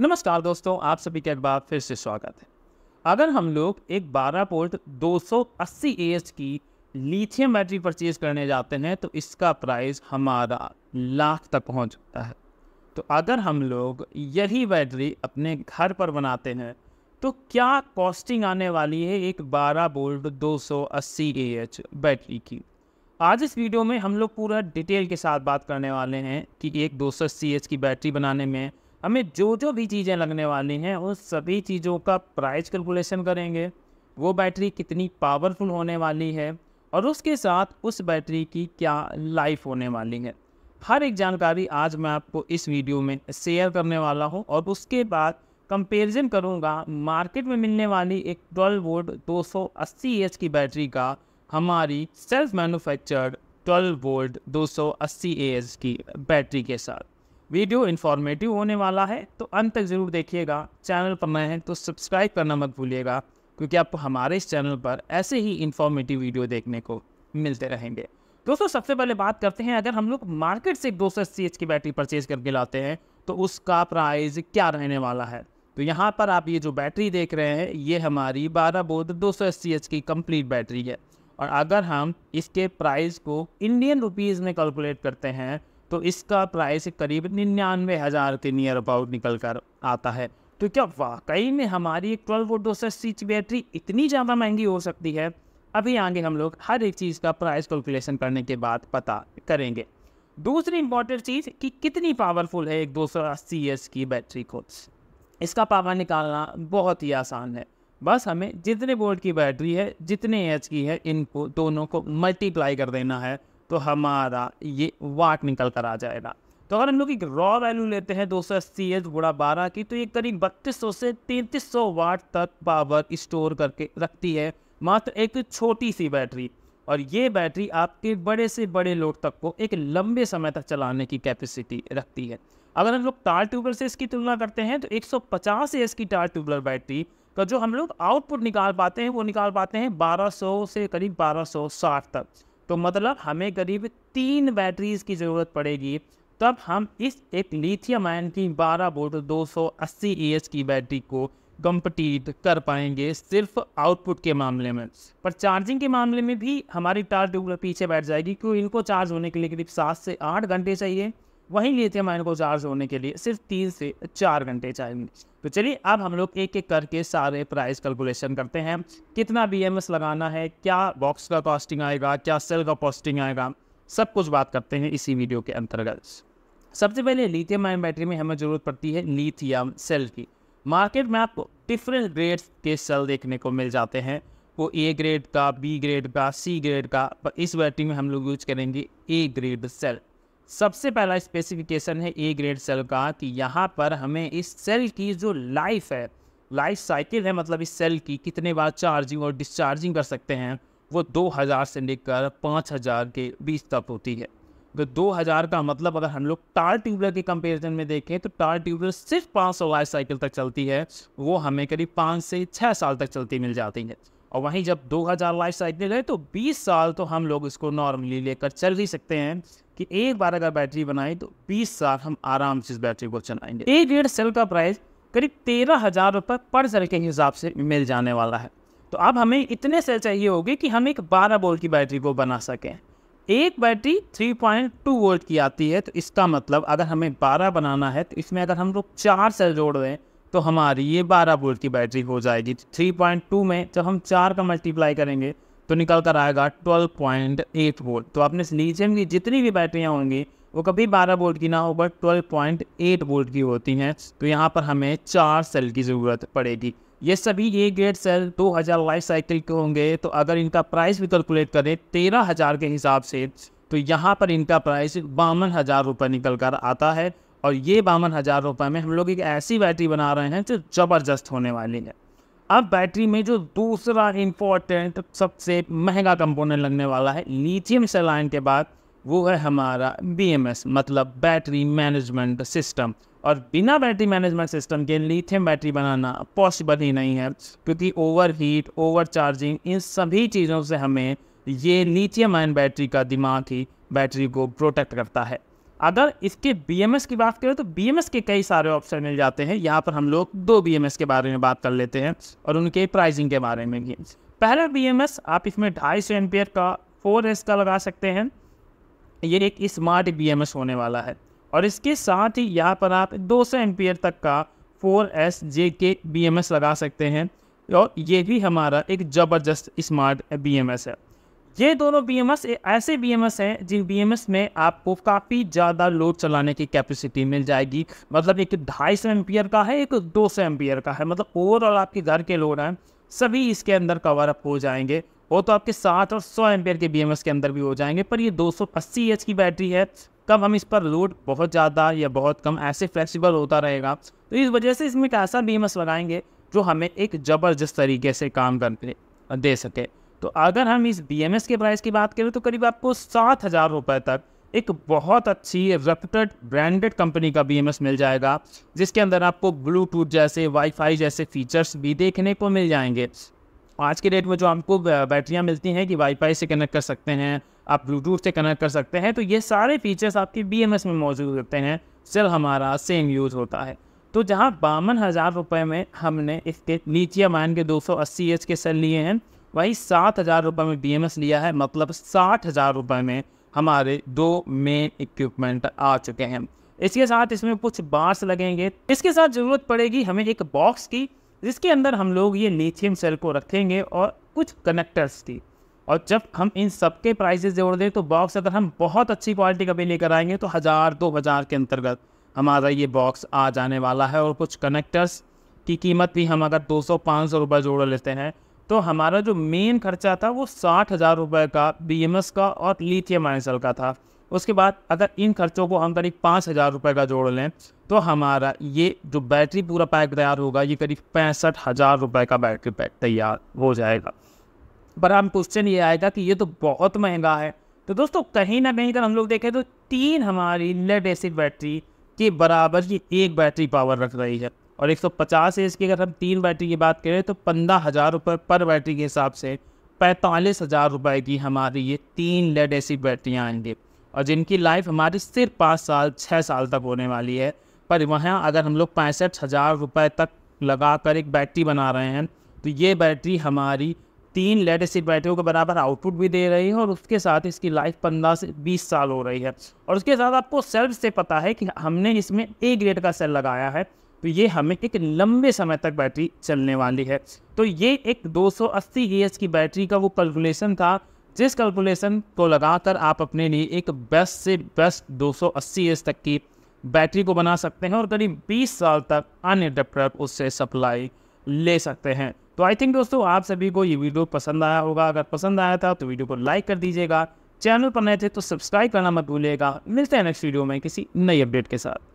नमस्कार दोस्तों, आप सभी का एक बार फिर से स्वागत है। अगर हम लोग एक 12 वोल्ट 280 AH की लिथियम बैटरी परचेज करने जाते हैं तो इसका प्राइस हमारा लाख तक पहुंच जाता है। तो अगर हम लोग यही बैटरी अपने घर पर बनाते हैं तो क्या कॉस्टिंग आने वाली है एक 12 वोल्ट 280 AH बैटरी की। आज इस वीडियो में हम लोग पूरा डिटेल के साथ बात करने वाले हैं कि एक 280 AH की बैटरी बनाने में हमें जो भी चीज़ें लगने वाली हैं उन सभी चीज़ों का प्राइस कैलकुलेशन करेंगे, वो बैटरी कितनी पावरफुल होने वाली है और उसके साथ उस बैटरी की क्या लाइफ होने वाली है। हर एक जानकारी आज मैं आपको इस वीडियो में शेयर करने वाला हूं और उसके बाद कंपैरिजन करूंगा मार्केट में मिलने वाली एक 12 वोल्ट 280 AH की बैटरी का हमारी सेल्फ मैन्युफैक्चर्ड 12 वोल्ट 280 AH की बैटरी के साथ। वीडियो इन्फॉर्मेटिव होने वाला है तो अंत तक ज़रूर देखिएगा। चैनल पर नए हैं तो सब्सक्राइब करना मत भूलिएगा क्योंकि आपको हमारे इस चैनल पर ऐसे ही इन्फॉर्मेटिव वीडियो देखने को मिलते रहेंगे। दोस्तों, सबसे पहले बात करते हैं, अगर हम लोग मार्केट से 280 AH की बैटरी परचेज करके लाते हैं तो उसका प्राइस क्या रहने वाला है। तो यहाँ पर आप ये जो बैटरी देख रहे हैं ये हमारी 12 वोल्ट 280 AH की कंप्लीट बैटरी है और अगर हम इसके प्राइस को इंडियन रुपीज़ में कैलकुलेट करते हैं तो इसका प्राइस करीब 99,000 के नियर अबाउट निकल कर आता है। तो क्या वाकई में हमारी एक 12 वोल्ट 280 की बैटरी इतनी ज़्यादा महंगी हो सकती है? अभी आगे हम लोग हर एक चीज़ का प्राइस कैलकुलेशन करने के बाद पता करेंगे। दूसरी इंपॉर्टेंट चीज़ कि कितनी पावरफुल है एक 280 AH की बैटरी को। इसका पावर निकालना बहुत ही आसान है। बस हमें जितने वोल्ट की बैटरी है, जितने AH की है, इनको दोनों को मल्टीप्लाई कर देना है तो हमारा ये वाट निकल कर आ जाएगा। तो अगर हम लोग एक रॉ वैल्यू लेते हैं 280 AH गुणा 12 की तो ये करीब 3200 से 3300 वाट तक पावर स्टोर करके रखती है मात्र एक छोटी सी बैटरी। और ये बैटरी आपके बड़े से बड़े लोड तक को एक लंबे समय तक चलाने की कैपेसिटी रखती है। अगर हम लोग तार ट्यूबलर से इसकी तुलना करते हैं तो 150 AH की तार ट्यूबलर बैटरी का जो हम लोग आउटपुट निकाल पाते हैं वो निकाल पाते हैं 1200 से करीब 1260 तक। तो मतलब हमें करीब 3 बैटरीज की ज़रूरत पड़ेगी तब हम इस एक लिथियम आयन की 12 वोल्ट 280 AH की बैटरी को कम्पीट कर पाएंगे सिर्फ आउटपुट के मामले में। पर चार्जिंग के मामले में भी हमारी तार ट्यूबलर पीछे बैठ जाएगी क्योंकि इनको चार्ज होने के लिए करीब 7 से 8 घंटे चाहिए, वहीं लिथियम आयन को चार्ज होने के लिए सिर्फ 3 से 4 घंटे चाहिए। तो चलिए अब हम लोग एक एक करके सारे प्राइस कैलकुलेशन करते हैं। कितना BMS लगाना है, क्या बॉक्स का कॉस्टिंग आएगा, क्या सेल का कॉस्टिंग आएगा, सब कुछ बात करते हैं इसी वीडियो के अंतर्गत। सबसे पहले लिथियम आयन बैटरी में हमें ज़रूरत पड़ती है लिथियम सेल की। मार्केट में आपको डिफरेंट ग्रेड्स के सेल देखने को मिल जाते हैं, वो A ग्रेड का, B ग्रेड का, C ग्रेड का, पर इस बैटरी में हम लोग यूज करेंगे A ग्रेड सेल। सबसे पहला स्पेसिफिकेशन है A ग्रेड सेल का कि यहाँ पर हमें इस सेल की जो लाइफ है, लाइफ साइकिल है, मतलब इस सेल की कितने बार चार्जिंग और डिस्चार्जिंग कर सकते हैं, वो 2000 से लेकर 5000 के बीच तक होती है। तो 2000 का मतलब अगर हम लोग तार ट्यूबलर के कंपैरिजन में देखें तो तार ट्यूबलर सिर्फ 500 लाइफ साइकिल तक चलती है, वो हमें करीब 5 से 6 साल तक चलती मिल जाती है। और वहीं जब 2000 लाइफ साइकिल है तो 20 साल तो हम लोग इसको नॉर्मली लेकर चल ही सकते हैं कि एक बार अगर बैटरी बनाई तो 20 साल हम आराम से इस बैटरी को चलाएंगे। A ग्रेड सेल का प्राइस करीब 13,000 रुपये पर सेल के हिसाब से मिल जाने वाला है। तो अब हमें इतने सेल चाहिए होंगे कि हम एक 12 वोल्ट की बैटरी को बना सकें। एक बैटरी 3.2 वोल्ट की आती है, तो इसका मतलब अगर हमें 12 बनाना है तो इसमें अगर हम लोग 4 सेल जोड़ दें तो हमारी ये 12 वोल्ट की बैटरी हो जाएगी। 3.2 में जब हम 4 का मल्टीप्लाई करेंगे तो निकल कर आएगा 12.8 वोल्ट। तो अपने लिथियम की जितनी भी बैटरियाँ होंगी वो कभी 12 वोल्ट की ना हो बट 12.8 वोल्ट की होती हैं। तो यहाँ पर हमें 4 सेल की ज़रूरत पड़ेगी। ये सभी A grade cell 2000 life cycle के होंगे। तो अगर इनका प्राइस भी कैलकुलेट करें 13,000 के हिसाब से तो यहाँ पर इनका प्राइस 52,000 रुपये निकल कर आता है। और ये 52,000 रुपये में हम लोग एक ऐसी बैटरी बना रहे हैं जो ज़बरदस्त होने वाली है। अब बैटरी में जो दूसरा इम्पोर्टेंट सबसे महंगा कंपोनेंट लगने वाला है लिथियम सेल आयन के बाद, वो है हमारा BMS मतलब बैटरी मैनेजमेंट सिस्टम। और बिना बैटरी मैनेजमेंट सिस्टम के लिथियम बैटरी बनाना पॉसिबल ही नहीं है क्योंकि ओवरहीट, ओवर चार्जिंग, इन सभी चीज़ों से हमें ये लिथियम आयन बैटरी का दिमाग ही बैटरी को प्रोटेक्ट करता है। अगर इसके BMS की बात करें तो BMS के कई सारे ऑप्शन मिल जाते हैं। यहाँ पर हम लोग 2 BMS के बारे में बात कर लेते हैं और उनके प्राइसिंग के बारे में भी। पहला BMS आप इसमें 250 एम्पियर का 4S का लगा सकते हैं। ये एक स्मार्ट BMS होने वाला है और इसके साथ ही यहाँ पर आप 200 एम्पियर तक का 4SJ के BMS लगा सकते हैं और ये भी हमारा एक ज़बरदस्त स्मार्ट BMS है। ये दोनों BMS ऐसे BMS हैं जिन BMS में आपको काफ़ी ज़्यादा लोड चलाने की कैपेसिटी मिल जाएगी। मतलब एक 250 एम्पियर का है, एक 200 एम्पियर का है। मतलब ओवरऑल आपके घर के लोड हैं सभी इसके अंदर कवर अप हो जाएंगे। वो तो आपके 60 और 100 एम्पियर के BMS के अंदर भी हो जाएंगे, पर ये 280 एच की बैटरी है। कब हम इस पर लोड बहुत ज़्यादा या बहुत कम ऐसे फ्लेक्सिबल होता रहेगा, तो इस वजह से इसमें एक ऐसा BMS लगाएंगे जो हमें एक ज़बरदस्त तरीके से काम करके दे सके। तो अगर हम इस BMS के प्राइस की बात करें तो करीब आपको 7,000 रुपये तक एक बहुत अच्छी रेप्यूटेड ब्रांडेड कंपनी का BMS मिल जाएगा, जिसके अंदर आपको ब्लूटूथ जैसे वाईफाई जैसे फीचर्स भी देखने को मिल जाएंगे। आज के डेट में जो आपको बैटरियां मिलती हैं कि वाईफाई से कनेक्ट कर सकते हैं, आप ब्लूटूथ से कनेक्ट कर सकते हैं, तो ये सारे फीचर्स आपके BMS में मौजूद होते हैं। सिर्फ हमारा सेम यूज़ होता है। तो जहाँ 52,000 रुपये में हमने इसके लिथियम आयन के 280H के सेल लिए हैं, वही 7,000 रुपये में BMS लिया है। मतलब 60,000 रुपये में हमारे 2 मेन इक्विपमेंट आ चुके हैं। इसके साथ इसमें कुछ बार्स लगेंगे। इसके साथ ज़रूरत पड़ेगी हमें एक बॉक्स की, जिसके अंदर हम लोग ये लिथियम सेल को रखेंगे और कुछ कनेक्टर्स की। और जब हम इन सब के प्राइसेस जोड़ दें तो बॉक्स अगर हम बहुत अच्छी क्वालिटी का भी लेकर आएंगे तो 1,000-2,000 के अंतर्गत हमारा ये बॉक्स आ जाने वाला है। और कुछ कनेक्टर्स की कीमत भी हम अगर 200-500 रुपये जोड़ लेते हैं तो हमारा जो मेन खर्चा था वो 60,000 रुपये का BMS का और लिथियम आयन सेल का था। उसके बाद अगर इन खर्चों को हम करीब 5,000 रुपये का जोड़ लें तो हमारा ये जो बैटरी पूरा पैक तैयार होगा ये करीब 65,000 रुपये का बैटरी पैक तैयार हो जाएगा। पर हम क्वेश्चन ये आएगा कि ये तो बहुत महंगा है। तो दोस्तों कहीं ना कहीं अगर हम लोग देखें तो 3 हमारी लेड एसिड बैटरी के बराबर ये एक बैटरी पावर रख रही है। और 150 एच की अगर हम 3 बैटरी की बात करें तो 15,000 रुपये पर बैटरी के हिसाब से 45,000 रुपये की हमारी ये 3 लेड एसिड बैटरियाँ आएंगी और जिनकी लाइफ हमारी सिर्फ 5 साल 6 साल तक होने वाली है। पर वहाँ अगर हम लोग 65,000 रुपये तक लगा कर एक बैटरी बना रहे हैं तो ये बैटरी हमारी 3 लेड एसिड बैटरियों के बराबर आउटपुट भी दे रही है और उसके साथ इसकी लाइफ 15 से 20 साल हो रही है। और उसके साथ आपको सेल से पता है कि हमने इसमें A ग्रेड का सेल लगाया है, तो ये हमें एक लंबे समय तक बैटरी चलने वाली है। तो ये एक 280 AH की बैटरी का वो कैलकुलेशन था, जिस कैलकुलेशन को लगाकर आप अपने लिए एक बेस्ट से बेस्ट 280 AH तक की बैटरी को बना सकते हैं और करीब 20 साल तक अनइंटरप्टेड उससे सप्लाई ले सकते हैं। तो आई थिंक दोस्तों आप सभी को ये वीडियो पसंद आया होगा। अगर पसंद आया था तो वीडियो को लाइक कर दीजिएगा। चैनल पर नए थे तो सब्सक्राइब करना मत भूलिएगा। मिलते हैं नेक्स्ट वीडियो में किसी नई अपडेट के साथ।